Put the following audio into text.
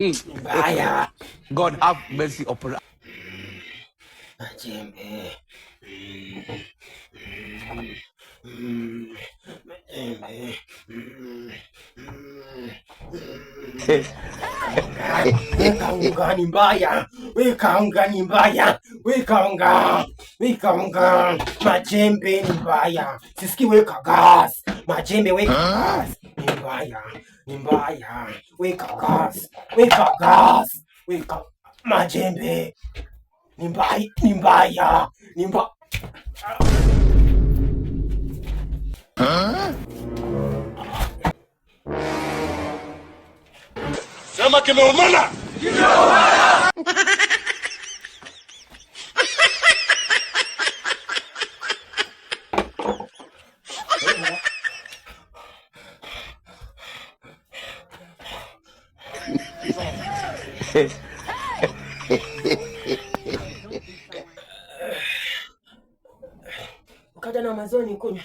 Mbaya. God have mercy upon us. Majembe. Weka unga ni mbaya. Weka unga ni mbaya. Weka unga. Weka unga. Majembe ni mbaya. Sisiki weka gas. Majembe weka gas. Ni mbaya. Ni mbaya. Weka gas. Weka gas. Weka majembe. Ni mbaya. Ni mbaya. Ni mbaya. Sema kimeumana. Kimeumana. Ukaja na mazoni kunywa.